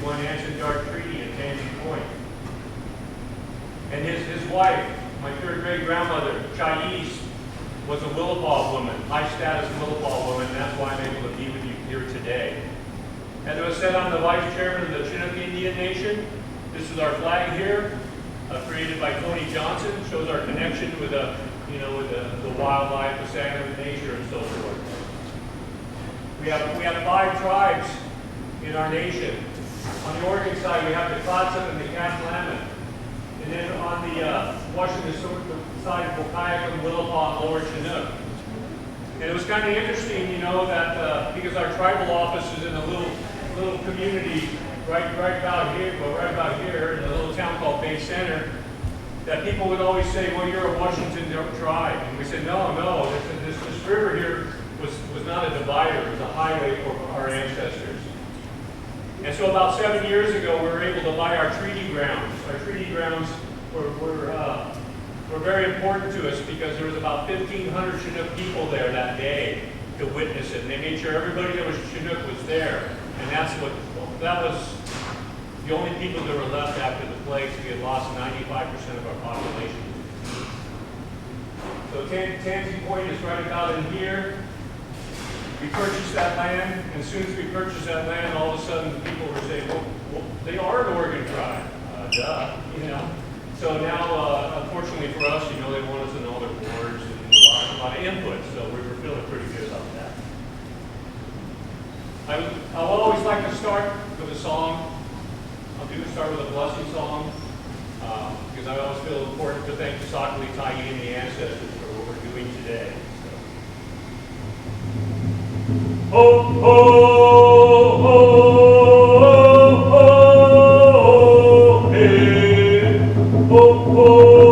won Anson-Dart Treaty at Tansy Point. And his wife, my third great grandmother, Chais, was a Willapa woman, high status Willapa woman, and that's why I'm able to be with you here today. And it was said I'm the vice chairman of the Chinook Indian Nation. This is our flag here, created by Tony Johnson. Shows our connection with the wildlife, the sand of nature, and so forth. We have 5 tribes in our nation. On the Oregon side, we have the Clatsop and the Cathlamet. And then on the Washington side, Wokayakam, Willapa, and Lower Chinook. And it was kind of interesting, you know, that because our tribal office is in a little community right about here in a little town called Bay Center, that people would always say, well, you're a Washington tribe. And we said, no, this river here was not a divider, it was a highway for our ancestors. And so about 7 years ago, we were able to buy our treaty grounds. Our treaty grounds were very important to us because there was about 1,500 Chinook people there that day to witness it. And they made sure everybody that was Chinook was there. And that was the only people that were left after the plagues. We had lost 95% of our population. So Tansy Point is right about in here. We purchased that land, and as soon as we purchased that land, all of a sudden people were saying, well they are an Oregon tribe. Duh, you know. So now, unfortunately for us, you know, they want us to know their boards and a lot of input, so we were feeling pretty good about that. I will always like to start with a song. I'll start with a blessing song, because I always feel important to thank the Sakali Tayi and the ancestors for what we're doing today. Ho, ho, ho, ho, hey, ho, ho.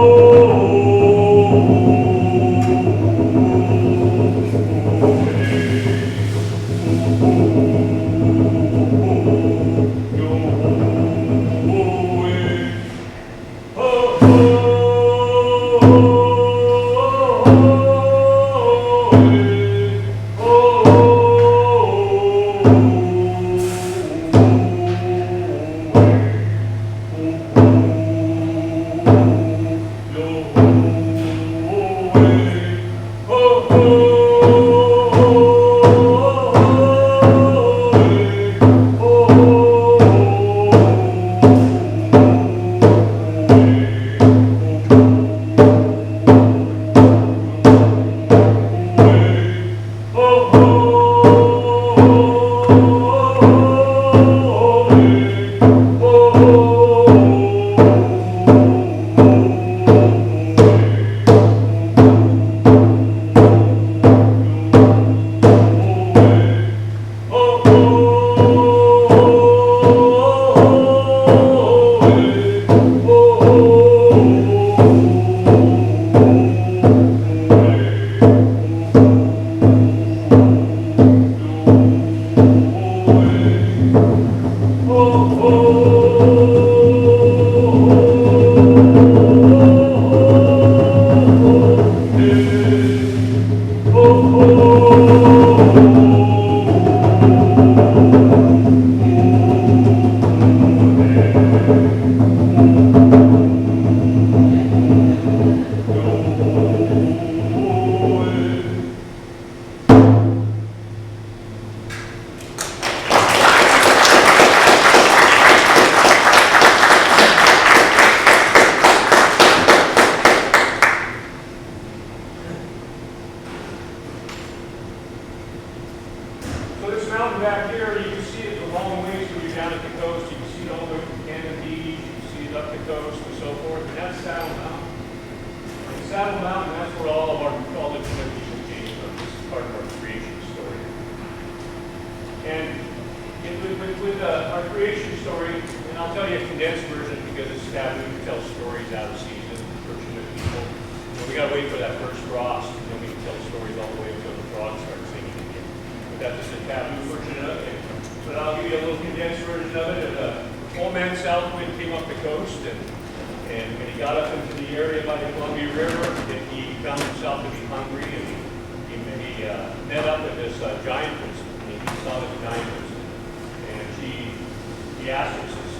he asked her, says,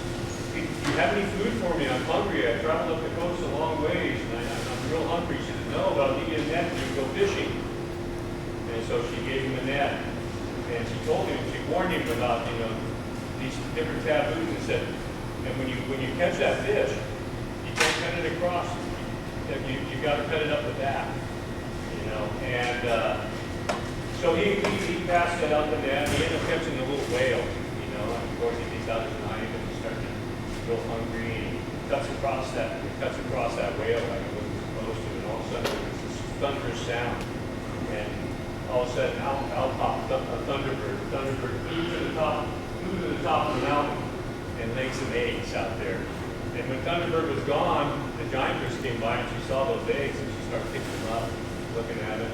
"Hey, do you have any food for me? I'm hungry. I traveled up the coast a long ways, and I'm real hungry." She said, "No, but I'll give you a net and you can go fishing." And so she gave him a net, and she told him, she warned him about, these different taboos, and said, and when you catch that fish, you can't cut it across. You got to cut it up the back, And so he passed that out the net. He ended up catching a little whale, And of course, he takes out his knife and he's starting to feel hungry. And he cuts across that whale like it wasn't supposed to, and all of a sudden there's this thunderous sound, and all of a sudden out popped a thunderbird. The thunderbird flew to the top of the mountain and laid some eggs out there. And when Thunderbird was gone, the giantess came by and she saw those eggs and she started picking them up, looking at it.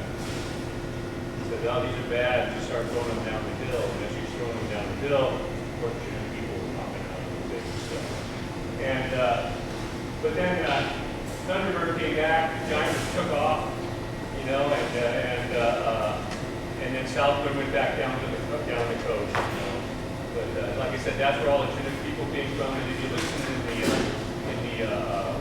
She said, "Oh, these are bad." And she started throwing them down the hill. And as she was throwing them down the hill, of course, Chinook people were popping out of those eggs and stuff. And, but then Thunderbird came back, the giantess took off, and then Southwind went back down the coast, But like I said, that's where all the Chinook people came from. And if you listen in the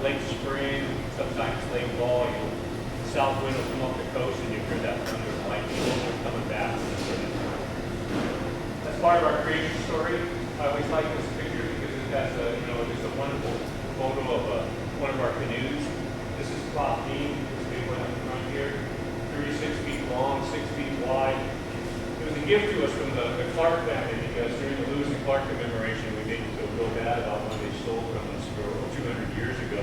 late spring, sometimes late fall, the south wind will come off the coast and you hear that thunder and lightning coming back. That's part of our creation story. I always like this picture because it has just a wonderful photo of one of our canoes. This is Cloth Beam, this big one up front here, 36 feet long, 6 feet wide. It was a gift to us from the Clark family because during the Lewis and Clark commemoration, we made it feel real bad about when they stole from us for 200 years ago.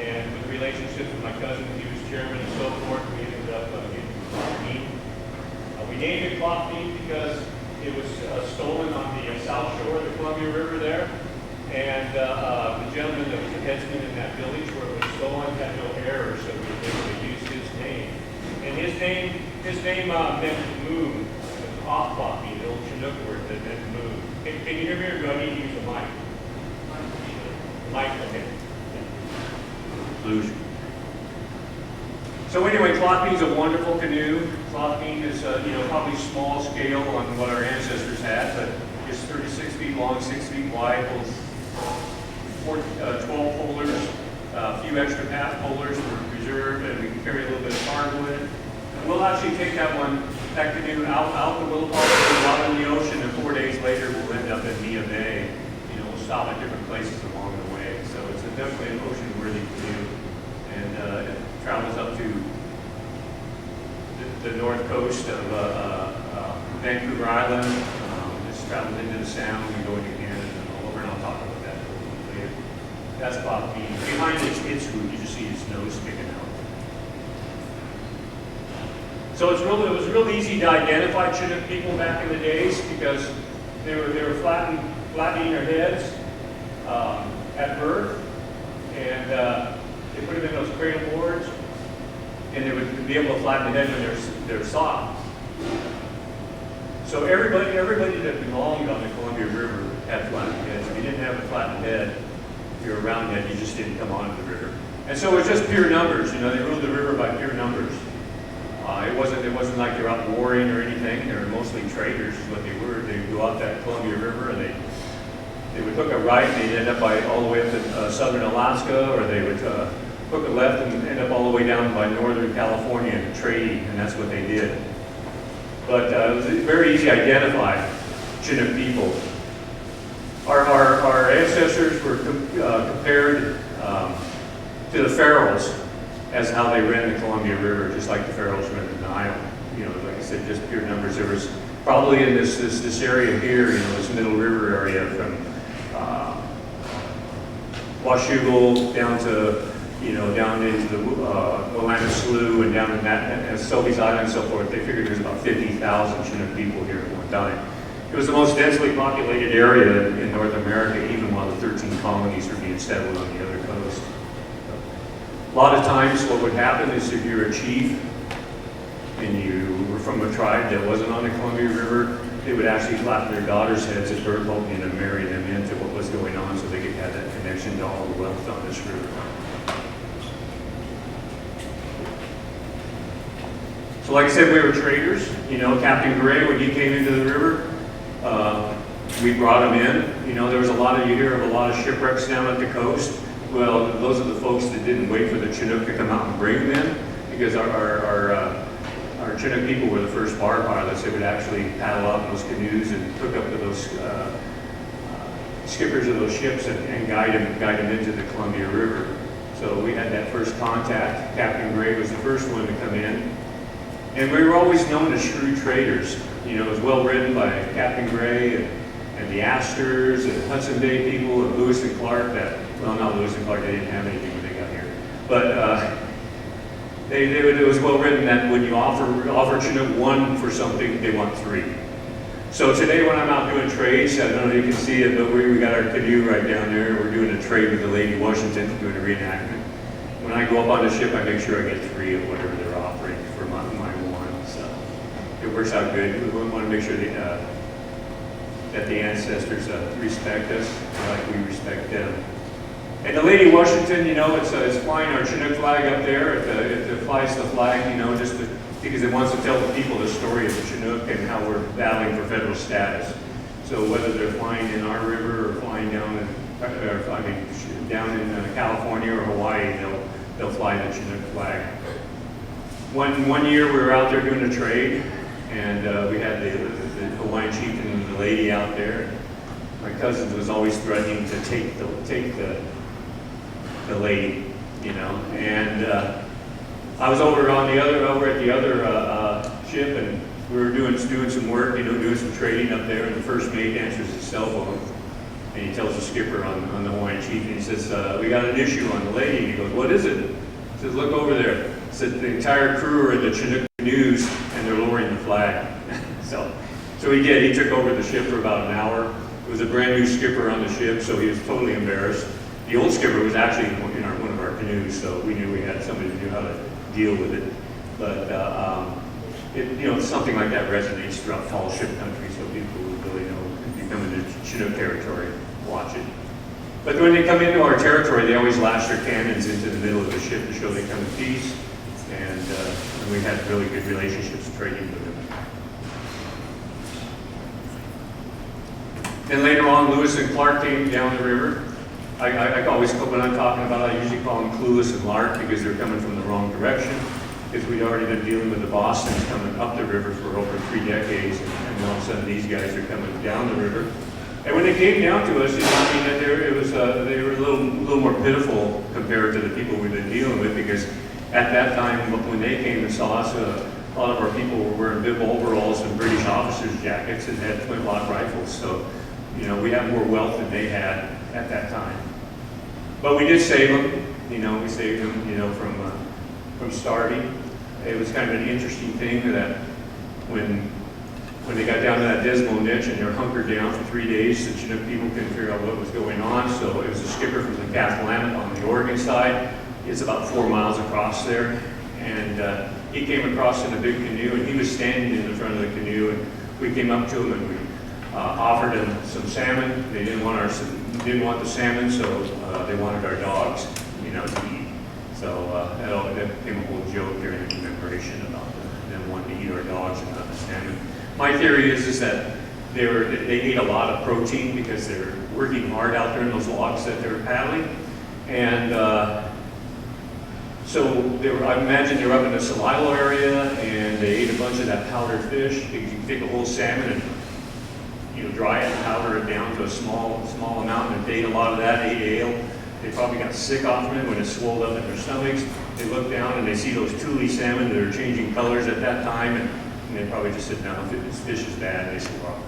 And with the relationship with my cousin, he was chairman and so forth, we ended up getting Cloth Beam. We named it Cloth Beam because it was stolen on the south shore of the Columbia River there. And the gentleman that was the headsman in that village where it was stolen had no heirs, so we were able to use his name. And his name meant moon. Off Cloth Beam, the old Chinook word that meant moon. Can you hear me, or do I need to use a mic? Mic, okay. Illusion. So anyway, Cloth Beam's a wonderful canoe. Cloth Beam is, probably small scale on what our ancestors had, but it's 36 feet long, 6 feet wide, holds 12 polers, a few extra path polers for reserve, and we can carry a little bit of cargo in it. And we'll actually take that canoe out the Willapa, out in the ocean, and 4 days later we'll end up in Mia Bay. We'll stop at different places along the way. So it's definitely an ocean-worthy canoe, and it travels up to the north coast of Vancouver Island. It's traveled into the Sound, we go into Canada and all over, and I'll talk about that a little bit later. That's Cloth Beam. Behind its root, you just see its nose sticking out. So it was real easy to identify Chinook people back in the days because they were flattening their heads at birth, and they put them in those cradle boards, and they would be able to flatten the head when they're soft. So everybody that belonged on the Columbia River had flattened heads. If you didn't have a flattened head, if you're a round head, you just didn't come onto the river. And so it was just pure numbers. They ruled the river by pure numbers. It wasn't like they were out warring or anything. They were mostly traders, is what they were. They would go out that Columbia River, and they would hook a right, and they'd end up all the way up to southern Alaska, or they would hook a left and end up all the way down by northern California and trade, and that's what they did. But it was very easy to identify Chinook people. Our ancestors were compared to the pharaohs as how they ran the Columbia River, just like the pharaohs ran the Nile. Like I said, just pure numbers. There was probably in this area here, this Middle River area from Washougal down to down into the Willamette Slough and down in that Sobeys Island and so forth. They figured there's about 50,000 Chinook people here at one time. It was the most densely populated area in North America, even while the 13 colonies were being settled on the other coast. A lot of times what would happen is if you're a chief and you were from a tribe that wasn't on the Columbia River, they would actually flatten their daughters' heads at birth, hoping to marry them into what was going on so they could have that connection to all the wealth on this river. So like I said, we were traders. Captain Gray, when he came into the river, we brought them in. You know, there was you hear of a lot of shipwrecks down at the coast. Well, those are the folks that didn't wait for the Chinook to come out and bring them in, because our Chinook people were the first bar pilots that would actually paddle out in those canoes and hook up to those skippers of those ships and guide them into the Columbia River. So we had that first contact. Captain Gray was the first one to come in. And we were always known as shrewd traders. You know, it was well written by Captain Gray and the Astors and Hudson Bay people and Lewis and Clark well, not Lewis and Clark, they didn't have anything when they got here. But it was well written that when you offer Chinook one for something, they want three. So today when I'm out doing trades, I don't know if you can see it, but we got our canoe right down there. We're doing a trade with the Lady Washington, doing a reenactment. When I go up on the ship, I make sure I get three of whatever they're offering for my one. So it works out good. We want to make sure that the ancestors respect us like we respect them. And the Lady Washington, you know, it's flying our Chinook flag up there. It flies the flag, you know, just because it wants to tell the people the story of the Chinook and how we're battling for federal status. So whether they're flying in our river or flying down in California or Hawaii, they'll fly the Chinook flag. One year we were out there doing a trade, and we had the Hawaiian chieftain and the lady out there. My cousin was always threatening to take the lady, you know, and I was over at the other ship, and we were doing some work, you know, doing some trading up there, and the first mate answers his cell phone, and he tells the skipper on the Hawaiian chief, and he says, we got an issue on the lady. And he goes, what is it? He says, look over there. He said, the entire crew are in the Chinook canoes, and they're lowering the flag. So he did. He took over the ship for about an hour. It was a brand new skipper on the ship, so he was totally embarrassed. The old skipper was actually in one of our canoes, so we knew we had somebody who knew how to deal with it. But you know, something like that resonates throughout tall ship country, so people who really know if you come into Chinook territory, watch it. But when they come into our territory, they always lash their cannons into the middle of the ship to show they come in peace, and we had really good relationships trading with them. Then later on, Lewis and Clark came down the river. I always, when I'm talking about it, I usually call them Clueless and Lark because they're coming from the wrong direction. Because we'd already been dealing with the Bostons coming up the river for over 3 decades, and all of a sudden these guys are coming down the river. And when they came down to us, you know, I mean, they were a little more pitiful compared to the people we've been dealing with, because at that time when they came and saw us, a lot of our people were wearing bib overalls and British officers' jackets and had flintlock rifles. So, you know, we have more wealth than they had at that time. But we did save them. You know, we saved them, you know, from starving. It was kind of an interesting thing that when they got down to that dismal niche and they were hunkered down for 3 days, the Chinook people couldn't figure out what was going on. So it was a skipper from the Cathlamet on the Oregon side. It's about 4 miles across there. And he came across in a big canoe, and he was standing in the front of the canoe, and we came up to him and we offered him some salmon. They didn't want the salmon, so they wanted our dogs, you know, to eat. So that became a whole joke during the commemoration about them wanting to eat our dogs and not the salmon. My theory is that they need a lot of protein because they're working hard out there in those logs that they're paddling, and so I imagine they were up in the Salilo area, and they ate a bunch of that powdered fish. Because you can take a whole salmon and, you know, dry it and powder it down to a small amount, and they ate a lot of that, ate ale. They probably got sick off of it when it swelled up in their stomachs. They look down and they see those Thule salmon that are changing colors at that time, and they probably just sit down, this fish is bad, and they swore off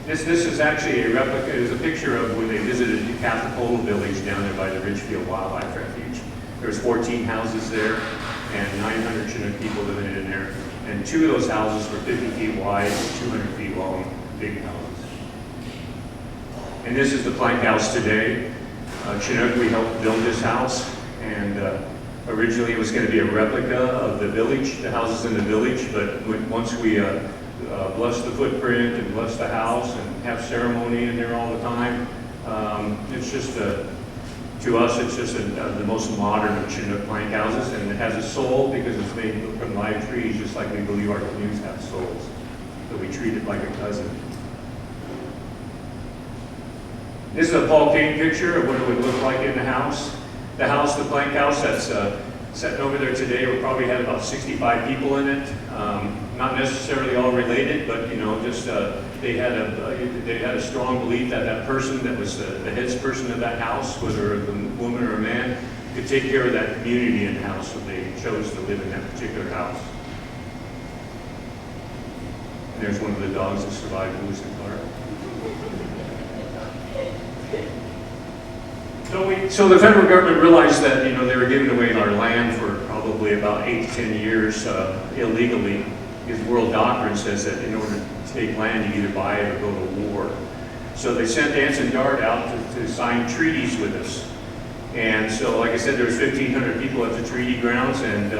this. This is actually a replica. It was a picture of when they visited the Capitola village down there by the Ridgefield Wildlife Refuge. There's 14 houses there and 900 Chinook people living in there. And 2 of those houses were 50 feet wide and 200 feet long, big houses. And this is the plank house today. Chinook, we helped build this house, and originally it was going to be a replica of the village, the houses in the village, but once we bless the footprint and bless the house and have ceremony in there all the time, it's just to us, it's just the most modern of Chinook plank houses, and it has a soul because it's made from live trees, just like we believe our canoes have souls. So we treat it like a cousin. This is a Paul Kane picture of what it would look like in the house. The house, the blank house that's sitting over there today, we probably had about 65 people in it. Not necessarily all related, but you know, just they had a strong belief that that person that was the head person of that house, whether a woman or a man, could take care of that community in the house, so they chose to live in that particular house. And there's one of the dogs that survived Lewis and Clark. So the federal government realized that, you know, they were giving away our land for probably about 8 to 10 years illegally, because world doctrine says that in order to take land, you either buy it or go to war. So they sent Anson Dart out to sign treaties with us. And so, like I said, there was 1,500 people at the treaty grounds, and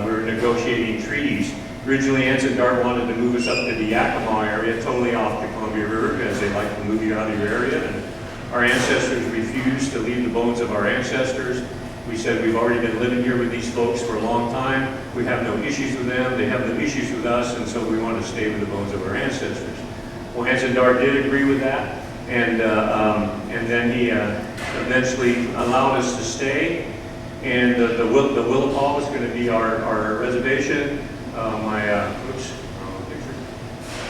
we were negotiating treaties. Originally, Anson Dart wanted to move us up to the Yakima area, totally off the Columbia River, because they like to move you out of your area. And our ancestors refused to leave the bones of our ancestors. We said, we've already been living here with these folks for a long time. We have no issues with them. They have no issues with us, and so we want to stay with the bones of our ancestors. Well, Anson Dart did agree with that, and then he eventually allowed us to stay. And the Willapa was going to be our reservation.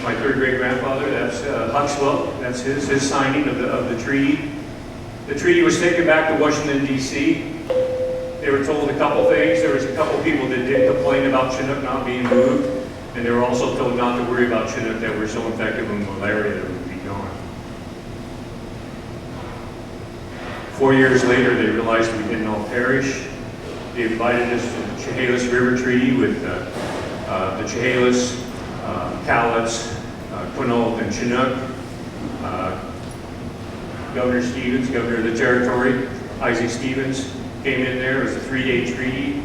My third great grandfather, that's Huxwell, that's his signing of the treaty. The treaty was taken back to Washington, D.C. They were told a couple things. There was a couple people that did complain about Chinook not being moved, and they were also told not to worry about Chinook that were so infected with malaria that it would be gone. 4 years later, they realized we didn't all perish. They invited us to the Chehalis River Treaty with the Chehalis, Cowlitz, Quinault, and Chinook. Governor Stevens, governor of the territory, Isaac Stevens, came in there. It was a 3-day treaty.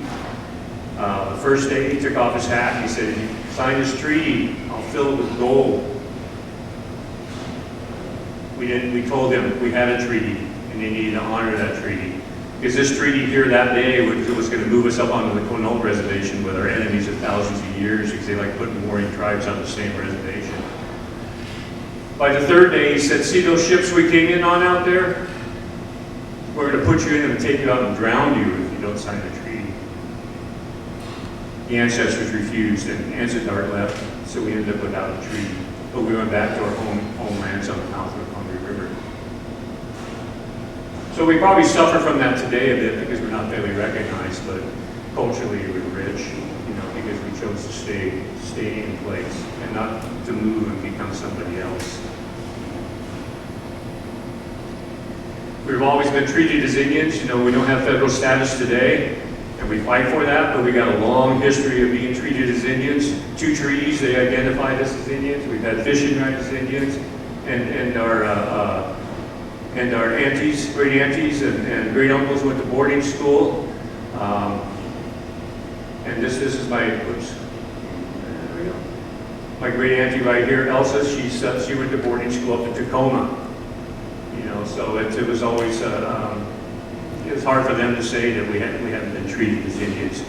The first day, he took off his hat and he said, if you sign this treaty, I'll fill it with gold. We told them we had a treaty and they needed to honor that treaty. Because this treaty here that day was going to move us up onto the Quinault reservation with our enemies of thousands of years, because they like putting warring tribes on the same reservation. By the third day, he said, see those ships we came in on out there? We're going to put you in them and take you out and drown you if you don't sign the treaty. The ancestors refused, and Anson Dart left, so we ended up without a treaty. But we went back to our homelands on the mouth of the Columbia River. So we probably suffer from that today a bit because we're not fairly recognized, but culturally we're rich, you know, because we chose to stay in place and not to move and become somebody else. We've always been treated as Indians. You know, we don't have federal status today, and we fight for that, but we got a long history of being treated as Indians. 2 treaties, they identified us as Indians. We've had fishing rights as Indians, and our aunties, great aunties, and great uncles went to boarding school. And this is my, oops, there we go. My great auntie right here, Elsa, she went to boarding school up in Tacoma. You know, so it was always, it was hard for them to say that we haven't been treated as Indians.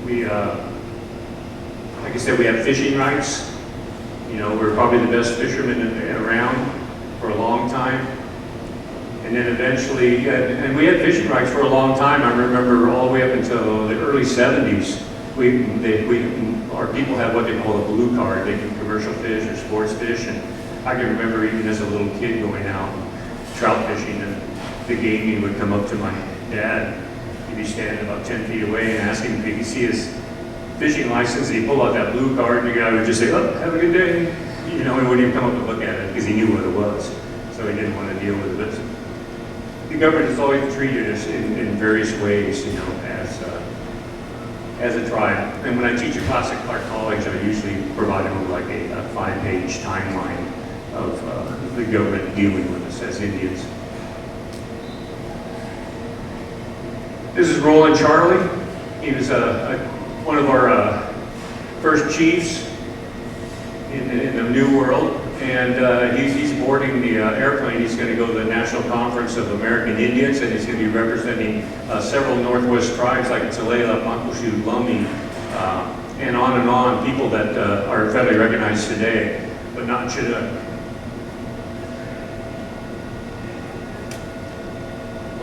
We, like I said, we have fishing rights. You know, we're probably the best fishermen around for a long time. And then eventually, and we had fishing rights for a long time. I remember all the way up until the early 70s, our people had what they call a blue card. They could commercial fish or sports fish. And I can remember even as a little kid going out trout fishing, and the gameman would come up to my dad. He'd be standing about 10 feet away and ask him if he could see his fishing license. He'd pull out that blue card, and the guy would just say, "Oh, have a good day." You know, he wouldn't even come up and look at it because he knew what it was. So he didn't want to deal with it. The government has always treated us in various ways, you know, as a tribe. And when I teach a class at Clark College, I usually provide them with like a 5-page timeline of the government dealing with us as Indians. This is Roland Charlie. He was one of our first chiefs in the New World, and he's boarding the airplane. He's going to go to the National Conference of American Indians, and he's going to be representing several Northwest tribes like Tulalip, Muckleshoot, Lummi, and on, people that are federally recognized today, but not Chinook.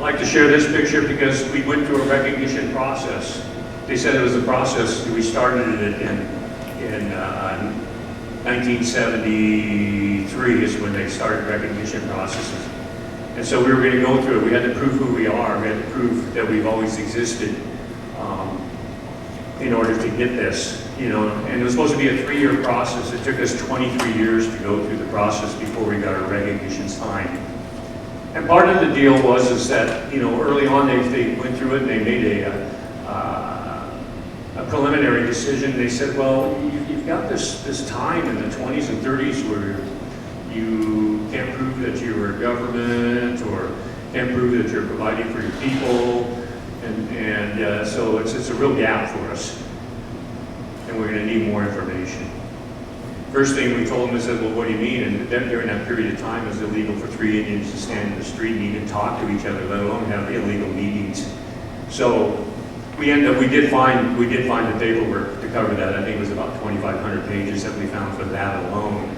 like to share this picture because we went through a recognition process. They said it was a process. We started it in 1973 is when they started recognition processes. And so we were going to go through it. We had to prove who we are. We had to prove that we've always existed in order to get this, you know. And it was supposed to be a 3-year process. It took us 23 years to go through the process before we got our recognition signed. And part of the deal is that, you know, early on they went through it and they made a preliminary decision. They said, well, you've got this time in the 20s and 30s where you can't prove that you're a government or can't prove that you're providing for your people, and so it's a real gap for us, and we're going to need more information. First thing we told them is, well, what do you mean? And then during that period of time, it was illegal for 3 Indians to stand in the street and even talk to each other, let alone have illegal meetings. So we did find the paperwork to cover that. I think it was about 2,500 pages that we found for that alone.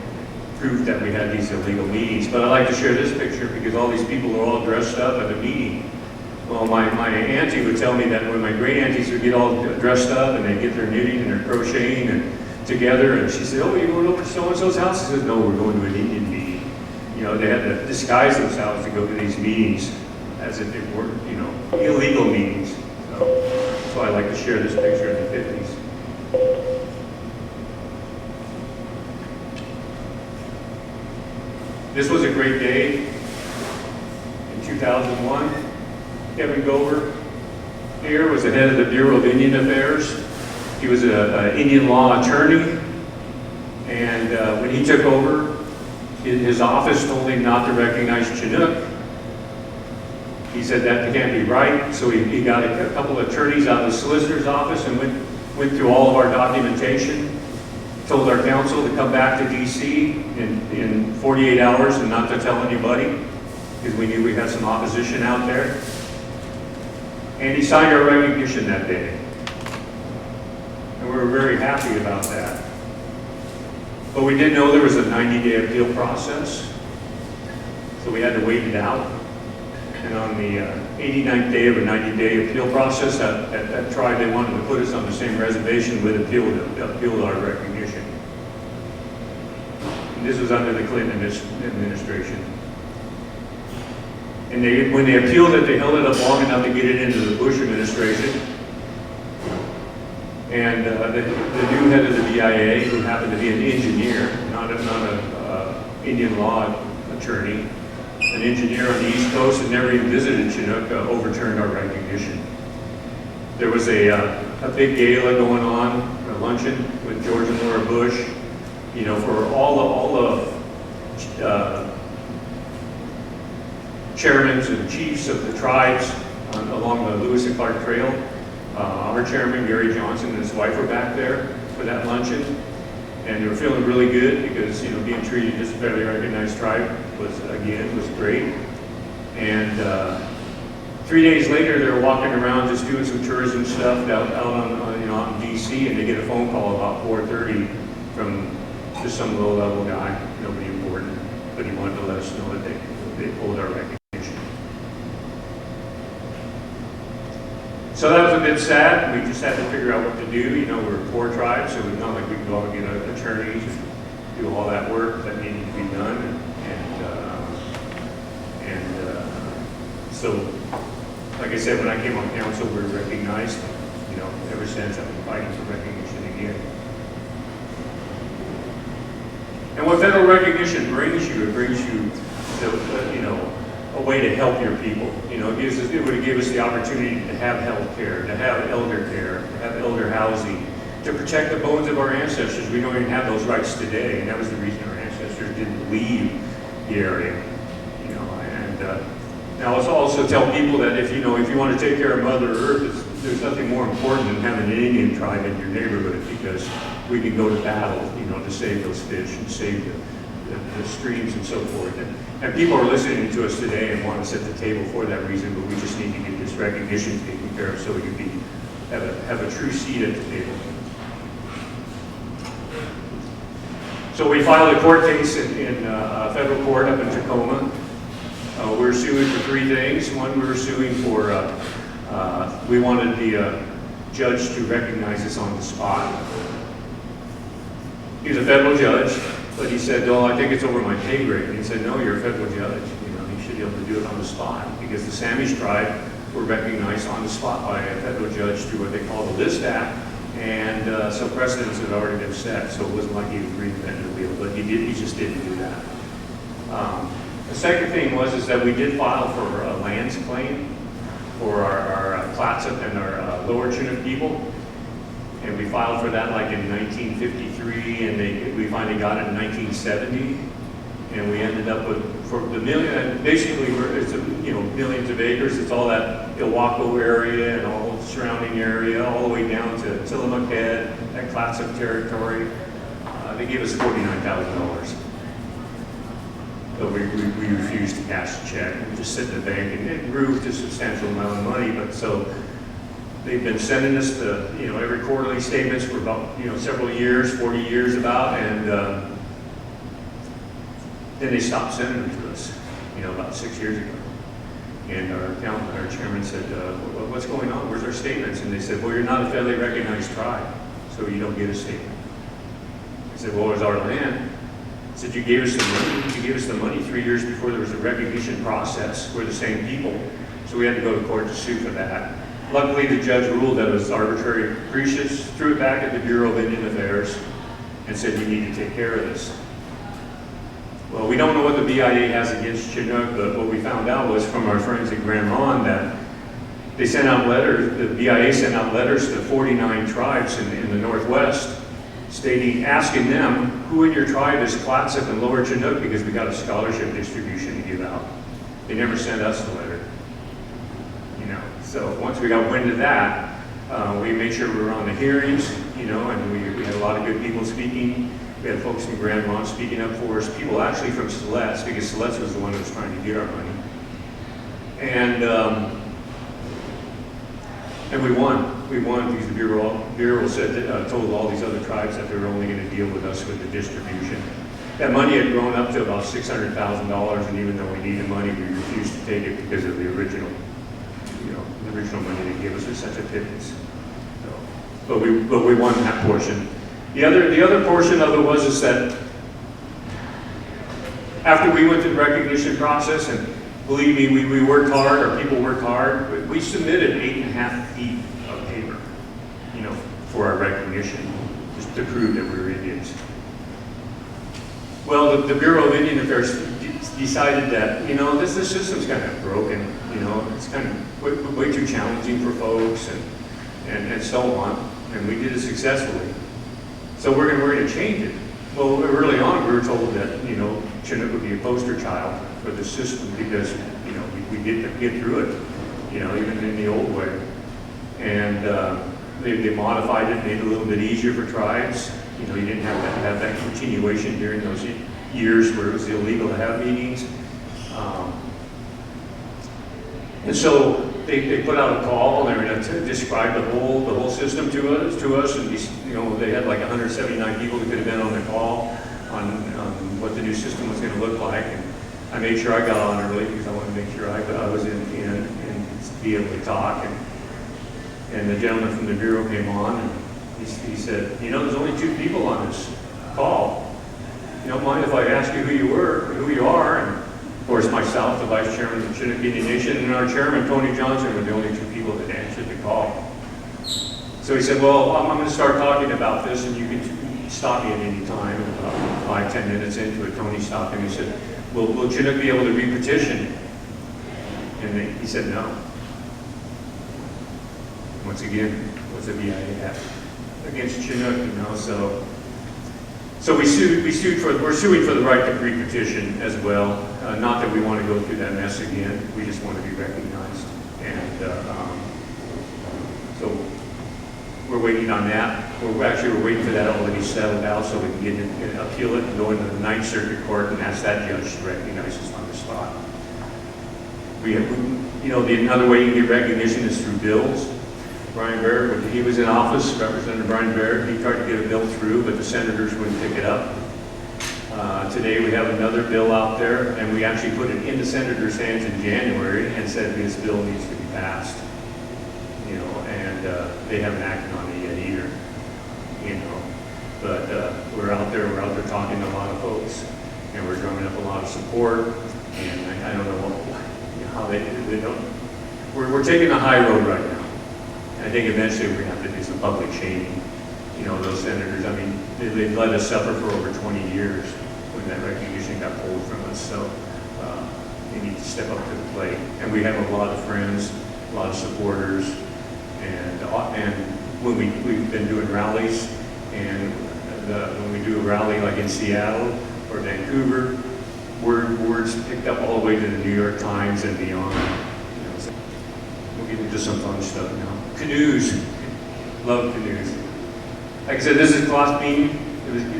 Proof that we had these illegal meetings. But I like to share this picture because all these people are all dressed up at a meeting. Well, my auntie would tell me that when my great aunties would get all dressed up and they'd get their knitting and their crocheting and together, and she said, oh, you're going over to so-and-so's house? I said, no, we're going to an Indian meeting. You know, they had to disguise themselves to go to these meetings as if they were, you know, illegal meetings. So I like to share this picture in the 50s. This was a great day in 2001. Kevin Gover here was the head of the Bureau of Indian Affairs. He was an Indian law attorney, and when he took over, his office told him not to recognize Chinook. He said that can't be right, so he got a couple of attorneys out of the solicitor's office and went through all of our documentation, told our counsel to come back to DC in 48 hours and not to tell anybody, because we knew we had some opposition out there. And he signed our recognition that day. And we were very happy about that. But we did know there was a 90-day appeal process, so we had to wait it out. And on the 89th day of a 90-day appeal process, that tribe, they wanted to put us on the same reservation with appealed our recognition. And this was under the Clinton administration. And when they appealed it, they held it up long enough to get it into the Bush administration. And the new head of the BIA, who happened to be an engineer, not an Indian law attorney, an engineer on the East Coast and never even visited Chinook, overturned our recognition. There was a big gala going on, a luncheon with George and Laura Bush, you know, for all the chairmen and chiefs of the tribes along the Lewis and Clark Trail. Our chairman, Gary Johnson, and his wife were back there for that luncheon. And they were feeling really good because, you know, being treated as a federally recognized tribe was great. And 3 days later, they were walking around just doing some tourism stuff out in DC, and they get a phone call about 4:30 from just some low-level guy, nobody important, but he wanted to let us know that they pulled our recognition. So that was a bit sad. We just had to figure out what to do. You know, we're a poor tribe, so it's not like we could go out and get attorneys and do all that work that needed to be done. So, like I said, when I came on council, we were recognized. You know, ever since I've been fighting for recognition again. And what federal recognition brings you, it brings you, a way to help your people. You know, it would give us the opportunity to have health care, to have elder care, to have elder housing, to protect the bones of our ancestors. We don't even have those rights today, and that was the reason our ancestors didn't leave the area. You know, and now let's also tell people that if you want to take care of Mother Earth, there's nothing more important than having an Indian tribe in your neighborhood, because we can go to battle, you know, to save those fish and save the streams and so forth. And people are listening to us today and want us at the table for that reason, but we just need to get this recognition taken care of so we can have a true seat at the table. So we filed a court case in federal court up in Tacoma. We're suing for three things. One, we were suing for, we wanted the judge to recognize us on the spot. He's a federal judge, but he said, "Oh, I think it's over my pay grade." And he said, "No, you're a federal judge. You should be able to do it on the spot," because the Samish tribe were recognized on the spot by a federal judge through what they call the List Act, and so precedents had already been set. So it wasn't like he reinvented the wheel, but he just didn't do that. The second thing is that we did file for a lands claim for our Clatsop and our Lower Chinook people. And we filed for that like in 1953, and we finally got it in 1970. And we ended up with, for the million, basically it's millions of acres. It's all that Ilwaco area and all the surrounding area, all the way down to Tillamook Head, that Clatsop territory. They gave us $49,000. But we refused to cash the check. We just sit in the bank, and it grew to a substantial amount of money. But so they've been sending us the every quarterly statements for about several years, 40 years about, and then they stopped sending them to us, about 6 years ago. And our accountant, our chairman said, "What's going on? Where's our statements?" And they said, "Well, you're not a federally recognized tribe, so you don't get a statement." I said, "Well, where's our land?" I said, "You gave us the money. You gave us the money 3 years before there was a recognition process. We're the same people." So we had to go to court to sue for that. Luckily, the judge ruled that it was arbitrary and capricious, threw it back at the Bureau of Indian Affairs, and said, "You need to take care of this." Well, we don't know what the BIA has against Chinook, but what we found out was from our friends at Grand Ronde that they sent out letters, the BIA sent out letters to 49 tribes in the Northwest, asking them, "Who in your tribe is Clatsop and Lower Chinook, because we got a scholarship distribution to give out." They never sent us the letter. So once we got wind of that, we made sure we were on the hearings, and we had a lot of good people speaking. We had folks from Grand Ronde speaking up for us, people actually from Siletz, because Siletz was the one that was trying to get our money. And we won. We won because the Bureau said, told all these other tribes that they were only going to deal with us with the distribution. That money had grown up to about $600,000, and even though we needed money, we refused to take it because of the original money they gave us was such a pittance. So, but we won that portion. The other portion of it was that after we went through the recognition process, and believe me, we worked hard, our people worked hard, we submitted 8.5 feet of paper, for our recognition, just to prove that we were Indians. Well, the Bureau of Indian Affairs decided that, this system's kind of broken, it's kind of way too challenging for folks, and so on, and we did it successfully. So we're going to change it. Well, early on, we were told that, Chinook would be a poster child for the system because, we get through it, even in the old way. And they modified it, made it a little bit easier for tribes. You didn't have to have that continuation during those years where it was illegal to have meetings. And so they put out a call, and they were going to describe the whole system to us, and they had like 179 people that could have been on the call on what the new system was going to look like. And I made sure I got on early because I wanted to make sure I was in and be able to talk. And the gentleman from the Bureau came on, and he said, "There's only 2 people on this call. You don't mind if I ask you who you are?" And of course, myself, the vice chairman of the Chinook Nation, and our chairman, Tony Johnson, were the only 2 people that answered the call. So he said, "Well, I'm going to start talking about this, and you can stop me at any time." And about 5-10 minutes into it, Tony stopped him. He said, Will Chinook be able to re-petition?" And he said, "No." Once again, what's the BIA have against Chinook? So we're suing for the right to pre-petition as well. Not that we want to go through that mess again. We just want to be recognized. And so we're waiting on that. We're waiting for that all to be settled out so we can appeal it and go into the Ninth Circuit Court and ask that judge to recognize us on the spot. Another way you can get recognition is through bills. Brian Baird, when he was in office, Representative Brian Baird, he tried to get a bill through, but the senators wouldn't pick it up. Today we have another bill out there, and we actually put it in the senator's hands in January and said this bill needs to be passed. You know, and they haven't acted on it yet either. You know, but we're out there talking to a lot of folks, and we're drumming up a lot of support. And I don't know how they don't. We're taking a high road right now. And I think eventually we're going to have to do some public shaming. You know, those senators, I mean, they've let us suffer for over 20 years when that recognition got pulled from us. So they need to step up to the plate. And we have a lot of friends, a lot of supporters, and when we've been doing rallies, and when we do a rally like in Seattle or Vancouver, words picked up all the way to the New York Times and beyond. You know, so we'll get into some fun stuff now. Canoes, love canoes. Like I said, this is cloth bean.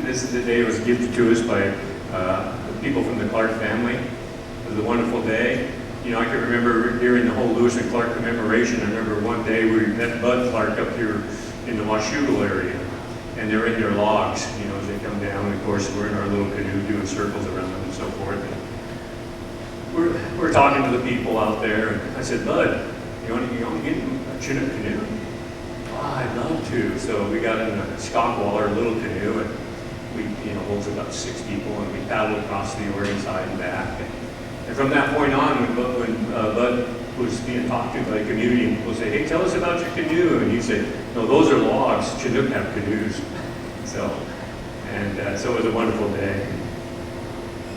This is the day it was gifted to us by the people from the Clark family. It was a wonderful day. You know, I can remember during the whole Lewis and Clark commemoration, I remember one day we met Bud Clark up here in the Washougal area, and they're in their logs, you know, as they come down. And of course, we're in our little canoe doing circles around them and so forth. And we're talking to the people out there, and I said, Bud, you want to get a Chinook canoe? Oh, I'd love to. So we got in a Skogwaller, a little canoe, and we, you know, holds about 6 people, and we paddled across the Oregon side and back. And from that point on, when Bud was being talked to by the community, and people say, hey, tell us about your canoe. And he'd say, no, those are logs. Chinook have canoes. So it was a wonderful day.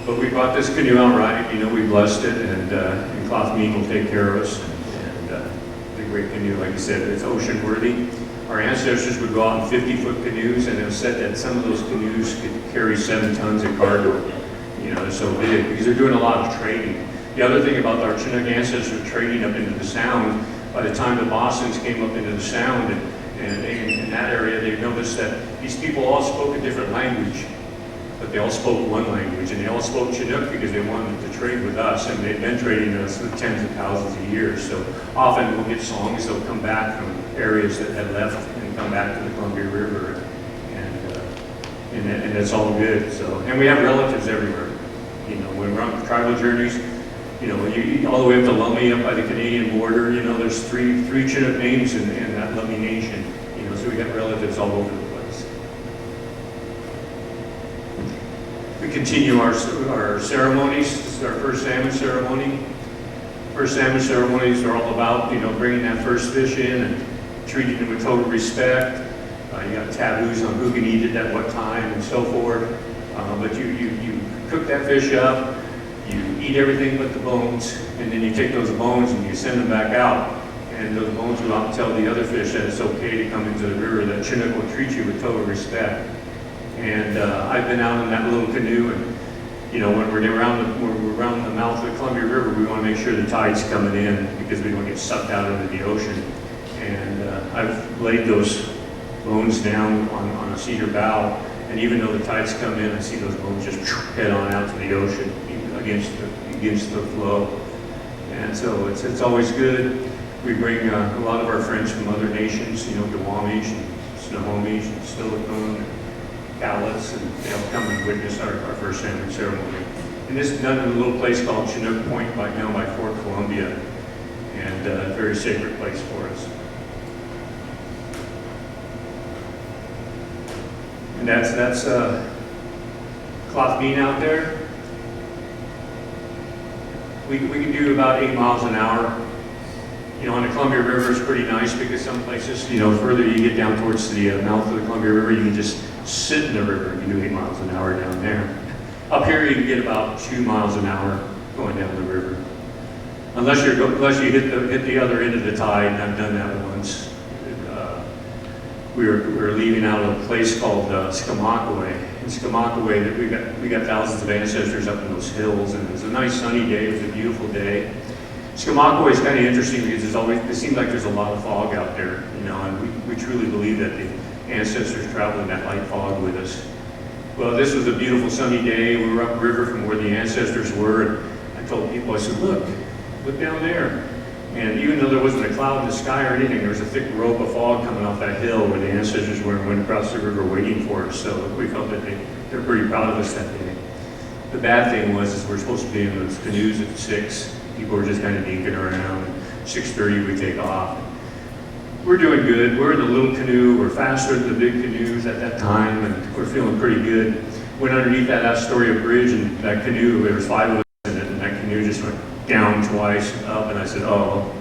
But we brought this canoe out right. You know, we blessed it, and Cloth Mean will take care of us. And the great canoe, like I said, it's ocean worthy. Our ancestors would go out in 50-foot canoes, and it was said that some of those canoes could carry 7 tons of cargo. You know, they're so big because they're doing a lot of trading. The other thing about our Chinook ancestors trading up into the Sound, by the time the Bosons came up into the Sound and in that area, they noticed that these people all spoke a different language, but they all spoke one language, and they all spoke Chinook because they wanted to trade with us, and they've been trading us for tens of thousands of years. So often we'll get songs that'll come back from areas that had left and come back to the Columbia River, and it's all good. So, and we have relatives everywhere. You know, when we're on tribal journeys, you know, all the way up to Lummi, up by the Canadian border, you know, there's three Chinook names in that Lummi Nation. You know, so we got relatives all over the place. We continue our ceremonies. This is our first salmon ceremony. First salmon ceremonies are all about, you know, bringing that first fish in and treating them with total respect. You got taboos on who can eat it at what time and so forth. But you cook that fish up, you eat everything but the bones, and then you take those bones and you send them back out. And those bones go out and tell the other fish that it's okay to come into the river, that Chinook will treat you with total respect. And I've been out in that little canoe, and you know, when we're around the mouth of the Columbia River, we want to make sure the tide's coming in because we don't get sucked out into the ocean. And I've laid those bones down on a cedar bough, and even though the tides come in, I see those bones just head on out to the ocean against the flow. And so it's always good. We bring a lot of our friends from other nations, you know, Duwamish and Snohomish and Silicon and Cowlitz, and they'll come and witness our first salmon ceremony. And this is done in a little place called Chinook Point by Fort Columbia, and a very sacred place for us. And that's cloth bean out there. We can do about 8 miles an hour. You know, on the Columbia River is pretty nice because some places, you know, further you get down towards the mouth of the Columbia River, you can just sit in the river and do 8 miles an hour down there. Up here, you can get about 2 miles an hour going down the river, unless you hit the other end of the tide. And I've done that once. We were leaving out of a place called Skamakaway. In Skamakaway, we got thousands of ancestors up in those hills, and it was a nice sunny day. It was a beautiful day. Skamakaway is kind of interesting because it seems like there's a lot of fog out there, you know, and we truly believe that the ancestors traveled in that light fog with us. Well, this was a beautiful sunny day. We were upriver from where the ancestors were, and I told people, I said, look down there. And even though there wasn't a cloud in the sky or anything, there was a thick rope of fog coming off that hill where the ancestors were and went across the river waiting for us. So we felt that they're pretty proud of us that day. The bad thing was is we're supposed to be in those canoes at 6. People were just kind of dinking around. 6:30 we take off. We're doing good. We're in the little canoe. We're faster than the big canoes at that time, and we're feeling pretty good. Went underneath that Astoria Bridge, and that canoe, there was 5 of us in it, and that canoe just went down twice, up, and I said, oh.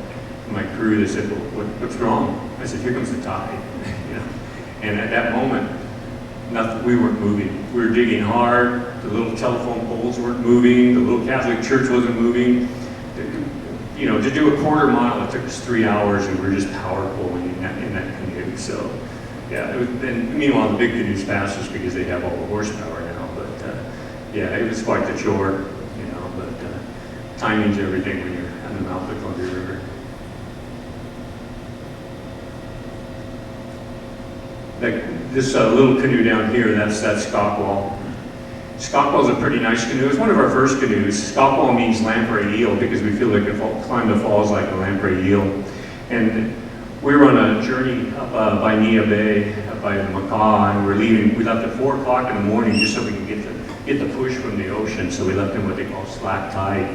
My crew, they said, well, what's wrong? I said, here comes the tide. You know? And at that moment, nothing, we weren't moving. We were digging hard. The little telephone poles weren't moving. The little Catholic church wasn't moving. You know, to do a quarter mile, it took us 3 hours, and we were just power pulling in that canoe. So, yeah. And meanwhile, the big canoes passed us because they have all the horsepower now. But yeah, it was quite the chore. You know, but timing's everything when you're on the mouth of the Columbia River. Like this little canoe down here, that's Skockwall. Skockwall's a pretty nice canoe. It's one of our first canoes. Skockwall means lamprey eel because we feel like climb the falls like a lamprey eel. And we were on a journey up by Nia Bay, up by the Macaw, and we're leaving. We left at 4 o'clock in the morning just so we can get the push from the ocean. So we left in what they call slack tide.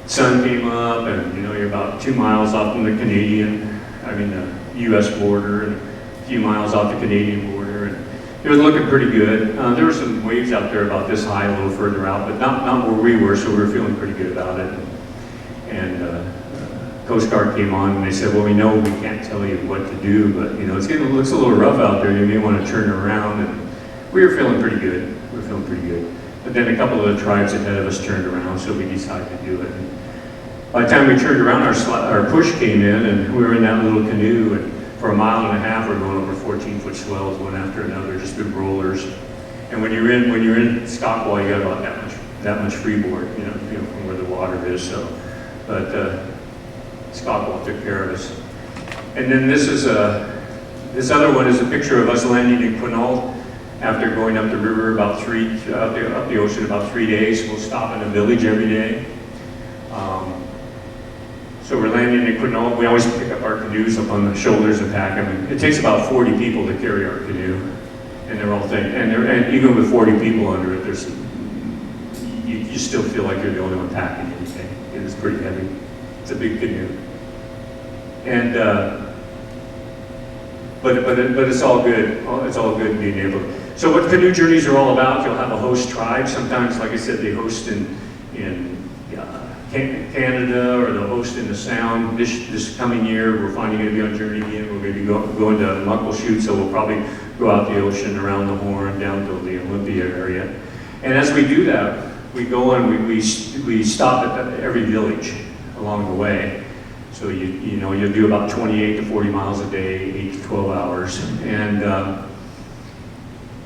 Sun came up, and you know you're about 2 miles off from the the U.S. border, and a few miles off the Canadian border, and it was looking pretty good. There were some waves out there about this high, a little further out, but not where we were, so we were feeling pretty good about it. And Coast Guard came on, and they said, well, we know we can't tell you what to do, but you know, it looks a little rough out there. You may want to turn around, and we were feeling pretty good. But then a couple of the tribes ahead of us turned around, so we decided to do it. And by the time we turned around, our push came in, and we were in that little canoe, and for a mile and a half, we're going over 14-foot swells, one after another, just big rollers. And when you're in Skockwall, you got about that much freeboard, you know, from where the water is. So, but Skockwall took care of us. And then this other one is a picture of us landing in Quinault after going up the river up the ocean about 3 days. We'll stop in a village every day. So we're landing in Quinault. We always pick up our canoes up on the shoulders and pack them. And it takes about 40 people to carry our canoe, and they're all and even with 40 people under it, you still feel like you're the only one packing anything. It is pretty heavy. It's a big canoe, and but it's all good. It's all good being able to. So what canoe journeys are all about? You'll have a host tribe. Sometimes, like I said, they host in Canada, or they'll host in the Sound. This coming year, we're finally going to be on journey again. We're going to be going to Muckleshoot, so we'll probably go out the ocean, around the Horn, down to the Olympia area. And as we do that, we go and we stop at every village along the way. So you'll do about 28 to 40 miles a day, 8 to 12 hours.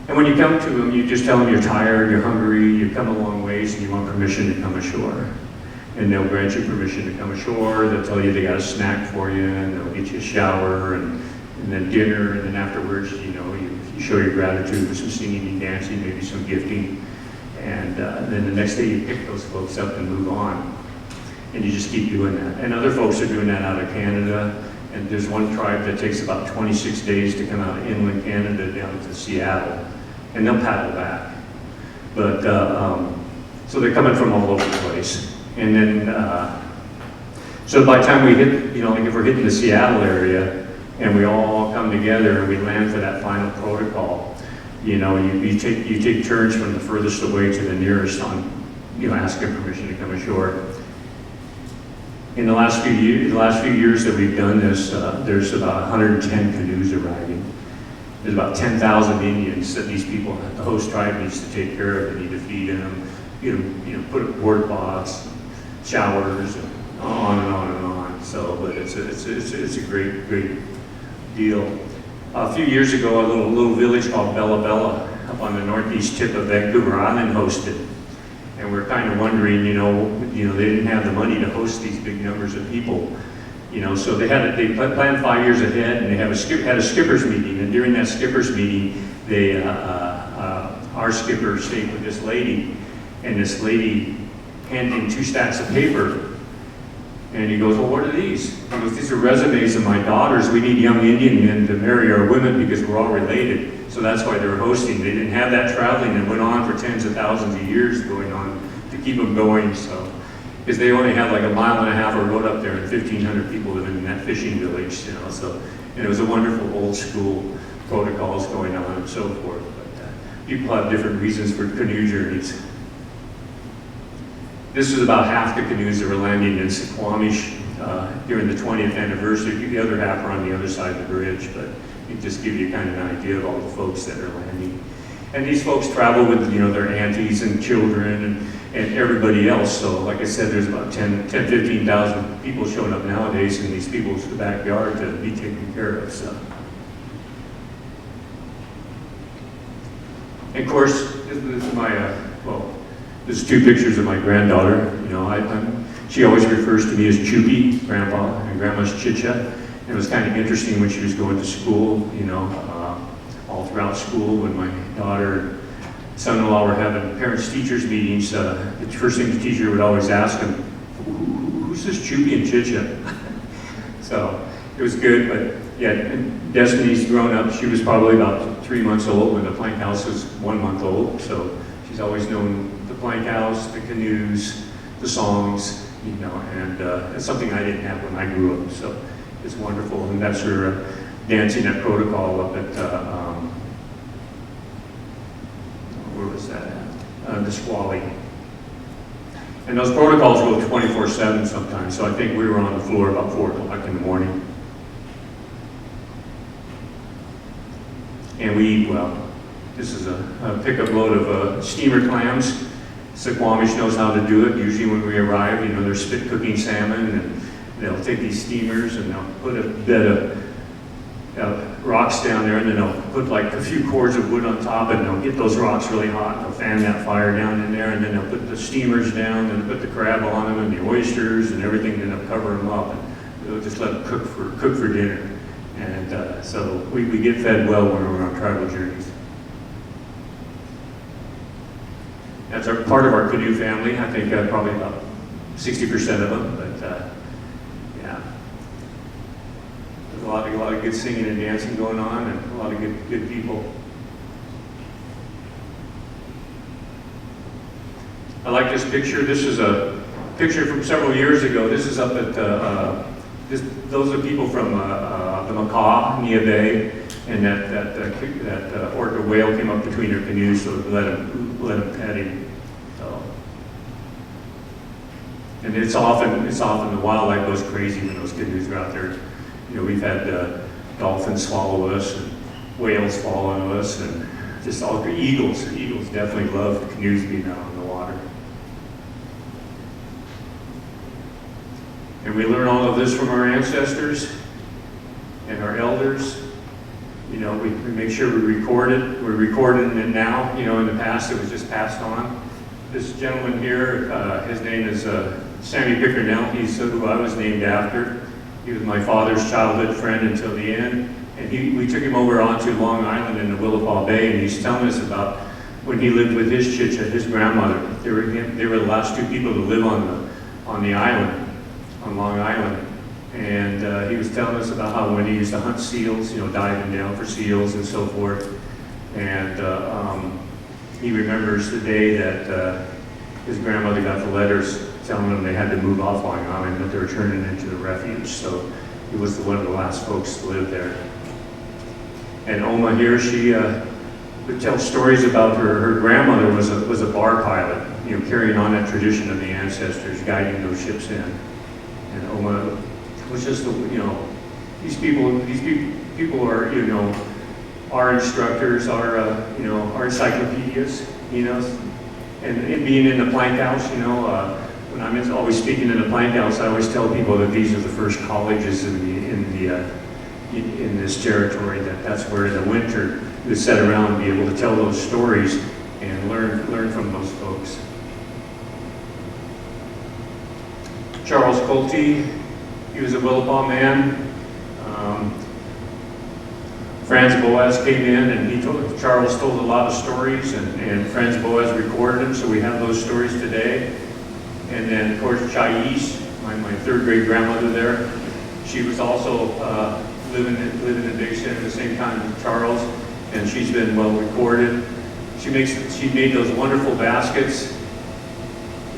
And when you come to them, you just tell them you're tired, you're hungry, you've come a long ways, and you want permission to come ashore. And they'll grant you permission to come ashore. They'll tell you they got a snack for you, and they'll get you a shower, and then dinner, and then afterwards, you show your gratitude with some singing and dancing, maybe some gifting. And then the next day you pick those folks up and move on. And you just keep doing that. And other folks are doing that out of Canada. And there's one tribe that takes about 26 days to come out of inland Canada down to Seattle. And they'll paddle back. But, so they're coming from all over the place. And then, so by the time we hit, like if we're hitting the Seattle area and we all come together and we land for that final protocol, you take turns from the furthest away to the nearest on, asking permission to come ashore. In the last few years that we've done this, there's about 110 canoes arriving. There's about 10,000 Indians that these people, the host tribe needs to take care of. They need to feed them, put up ward pots, showers, and on and on and on. So, but it's a great deal. A few years ago, a little village called Bella Bella up on the northeast tip of Vancouver Island hosted, and we're kind of wondering, they didn't have the money to host these big numbers of people, so they planned 5 years ahead, and they had a skippers meeting, and during that skippers meeting, our skipper stayed with this lady, and this lady handed him 2 stacks of paper. And he goes, well, what are these? He goes, these are resumes of my daughters. We need young Indian men to marry our women because we're all related. So that's why they were hosting. They didn't have that traveling that went on for tens of thousands of years going on to keep them going. So, because they only had like a mile and a half of road up there, and 1,500 people living in that fishing village. You know, so and it was a wonderful old school protocols going on and so forth. But people have different reasons for canoe journeys. This was about half the canoes that were landing in Suquamish during the 20th anniversary. The other half are on the other side of the bridge, but it just give you kind of an idea of all the folks that are landing. And these folks travel with, you know, their aunties and children and everybody else. So like I said, there's about 15,000 people showing up nowadays in these people's backyard to be taken care of. So. And of course, this is my, there's two pictures of my granddaughter. You know, she always refers to me as Choopy, Grandpa, and Grandma's Chicha. And it was kind of interesting when she was going to school, you know, all throughout school when my daughter and son-in-law were having parents-teachers meetings. The first thing the teacher would always ask them, who's this Choopy and Chicha? So it was good, but yeah, and Destiny's grown up. She was probably about 3 months old when the plank house was 1 month old. So she's always known the plank house, the canoes, the songs, you know, and it's something I didn't have when I grew up. So it's wonderful, and that's her dancing at protocol up at, where was that at? The Squally. And those protocols go 24/7 sometimes, so I think we were on the floor about 4 o'clock in the morning. And we eat well. This is a pickup load of steamer clams. Suquamish knows how to do it. Usually when we arrive, you know, they're spit cooking salmon, and they'll take these steamers and they'll put a bed of rocks down there, and then they'll put like a few cords of wood on top, and they'll get those rocks really hot, and they'll fan that fire down in there, and then they'll put the steamers down, and put the crab on them, and the oysters and everything, and they'll cover them up, and they'll just let them cook for dinner. And so we get fed well when we're on travel journeys. That's part of our canoe family. I think probably about 60% of them, but yeah. There's a lot of good singing and dancing going on, and a lot of good people. I like this picture. This is a picture from several years ago. This is up at, those are people from the Macaw, Nia Bay, and that orca whale came up between their canoes, so let him pet him. So, and it's often the wildlife goes crazy when those canoes are out there. You know, we've had dolphins follow us, and whales follow us, and just all the eagles. The eagles definitely love the canoes being out on the water. And we learn all of this from our ancestors and our elders. You know, we make sure we record it. We're recording it now. You know, in the past it was just passed on. This gentleman here, his name is Sammy Pickernell. He's who I was named after. He was my father's childhood friend until the end. And we took him over onto Long Island in the Willapa Bay, and he's telling us about when he lived with his chicha, his grandmother. They were the last two people to live on the island, on Long Island. And he was telling us about how when he used to hunt seals, you know, diving down for seals and so forth. And he remembers the day that his grandmother got the letters telling them they had to move off Long Island, that they were turning into the refuge. So he was one of the last folks to live there. And Oma here, she would tell stories about her grandmother was a bar pilot, you know, carrying on that tradition of the ancestors, guiding those ships in. And Oma was just, you know, these people are, you know, our instructors, our encyclopedias, you know, and being in the plank house, you know, when I'm always speaking in the plank house, I always tell people that these are the first colleges in this territory. That's where in the winter we sit around and be able to tell those stories and learn from those folks. Charles Colte, he was a Willapa man. Franz Boas came in, and Charles told a lot of stories, and Franz Boas recorded them, so we have those stories today. And then, of course, Chais, my third great grandmother there, she was also living in Big Sin at the same time as Charles. and she's been well recorded. She made those wonderful baskets,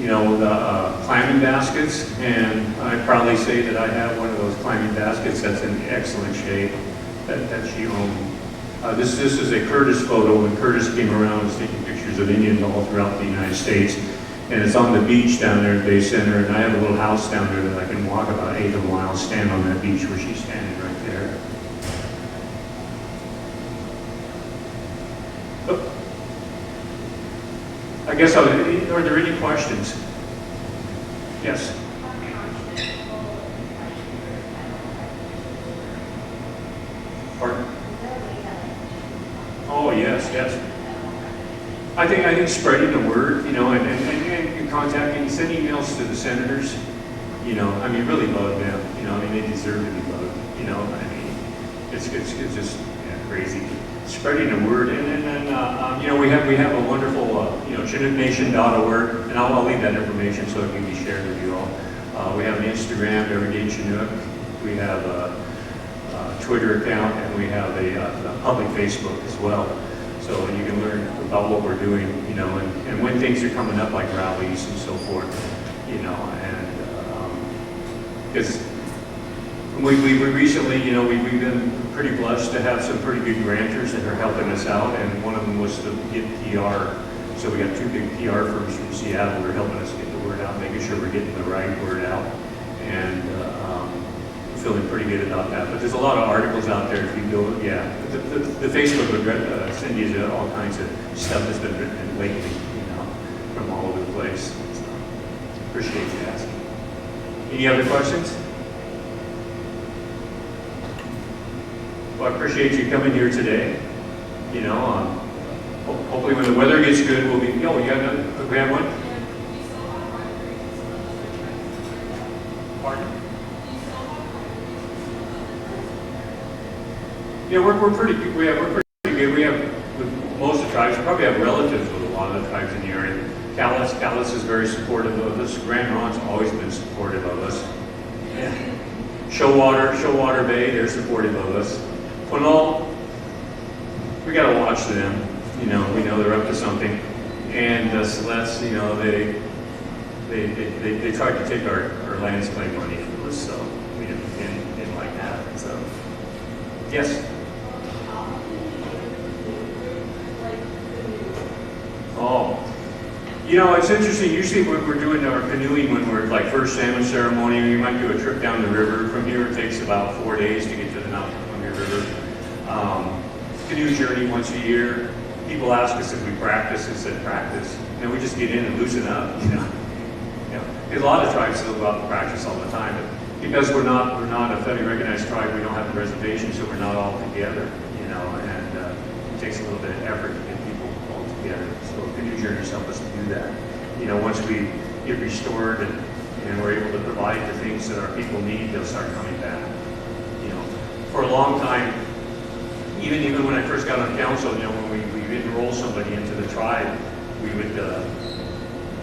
you know, the climbing baskets, and I proudly say that I have one of those climbing baskets that's in excellent shape that she owned. This is a Curtis photo when Curtis came around and was taking pictures of Indians all throughout the United States. And it's on the beach down there at Bay Center, and I have a little house down there that I can walk about 8 of a mile, stand on that beach where she's standing right there. Oh. I guess, are there any questions? Yes? Pardon? Oh, yes, yes. I think spreading the word, you know, and contacting, send emails to the senators, you know, I mean, really bug them, you know, I mean, they deserve to be bugged, you know, I mean, it's just crazy. Spreading the word, and then, you know, we have a wonderful, you know, ChinookNation.org, and I'll leave that information so it can be shared with you all. We have an Instagram, Everyday Chinook. We have a Twitter account, and we have a public Facebook as well. So you can learn about what we're doing, you know, and when things are coming up like rallies and so forth, you know, and because we recently, you know, we've been pretty blessed to have some pretty good grantors that are helping us out, and one of them was to get PR. So we got 2 big PR firms from Seattle that are helping us get the word out, making sure we're getting the right word out, and feeling pretty good about that. But there's a lot of articles out there if you go, yeah. The Facebook would send you all kinds of stuff that's been written lately, you know, from all over the place. So, appreciate you asking. Any other questions? Well, I appreciate you coming here today. You know, hopefully when the weather gets good, we'll be, oh, you got another, we have one? Pardon? Yeah, we're pretty good. We're pretty good. We have, with most of the tribes, we probably have relatives with a lot of the tribes in the area. Callis is very supportive of us. Grand Ron's always been supportive of us. Yeah. Showwater Bay, they're supportive of us. Quinault, we got to watch them. You know, we know they're up to something. And Celeste, you know, they tried to take our lands claim money from us, so we didn't like that. So, yes. Oh, you know, it's interesting. Usually when we're doing our canoeing, when we're like first salmon ceremony, we might do a trip down the river. From here, it takes about 4 days to get to the Mount Columbia River. Canoe journey once a year. People ask us if we practice, and said practice. And we just get in and loosen up, you know. A lot of tribes still go out and practice all the time, but because we're not a federally recognized tribe, we don't have a reservation, so we're not all together, you know, and it takes a little bit of effort to get people all together. So canoe journeys help us to do that. You know, once we get restored and we're able to provide the things that our people need, they'll start coming back. You know, for a long time, even when I first got on council, you know, when we enroll somebody into the tribe, we would,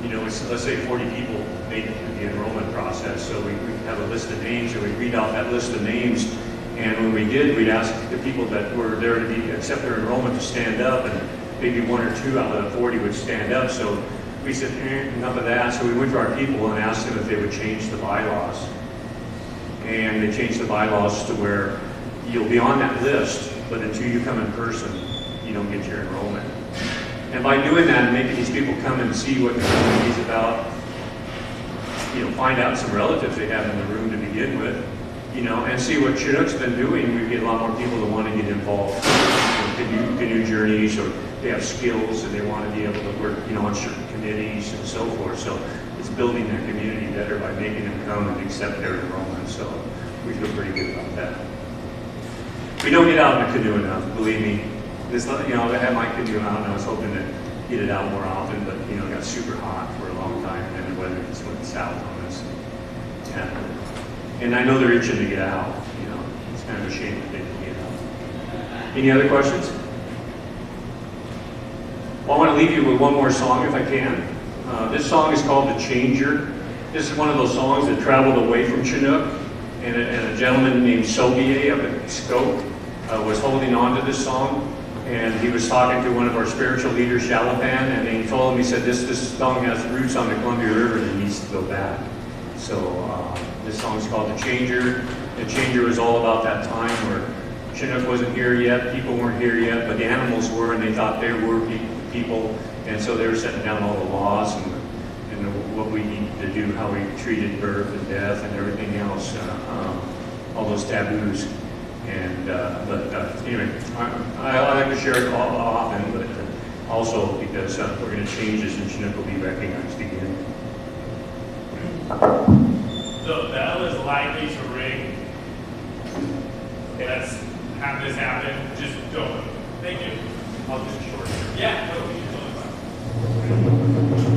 you know, let's say 40 people made it through the enrollment process. So we have a list of names, and we read out that list of names. And when we did, we'd ask the people that were there to accept their enrollment to stand up, and maybe 1 or 2 out of the 40 would stand up. So we said, enough of that. So we went to our people and asked them if they would change the bylaws. And they changed the bylaws to where you'll be on that list, but until you come in person, you don't get your enrollment. And by doing that and making these people come and see what the community is about, you know, find out some relatives they have in the room to begin with, you know, and see what Chinook's been doing, we get a lot more people that want to get involved in canoe journeys, or they have skills and they want to be able to work, you know, on certain committees and so forth. So it's building their community better by making them come and accept their enrollment. So we feel pretty good about that. We don't get out in a canoe enough, believe me. This, you know, I had my canoe out and I was hoping to get it out more often, but, you know, it got super hot for a long time, and then the weather just went south on us. And I know they're itching to get out, you know. It's kind of a shame that they didn't get out. Any other questions? Well, I want to leave you with one more song if I can. This song is called The Changer. This is one of those songs that traveled away from Chinook, and a gentleman named Sobier up at Skoke was holding on to this song. and he was talking to one of our spiritual leaders, Shalapan, and he told him, he said, this song has roots on the Columbia River and it needs to go back. So this song's called The Changer. The Changer was all about that time where Chinook wasn't here yet, people weren't here yet, but the animals were, and they thought they were people, and so they were setting down all the laws and what we need to do, how we treated birth and death and everything else, all those taboos. And anyway, I like to share it often, but also because we're going to change this and Chinook will be recognized again. The bell is likely to ring. Okay, let's have this happen. Just don't. Thank you. I'll just short. Yeah, no, you can go.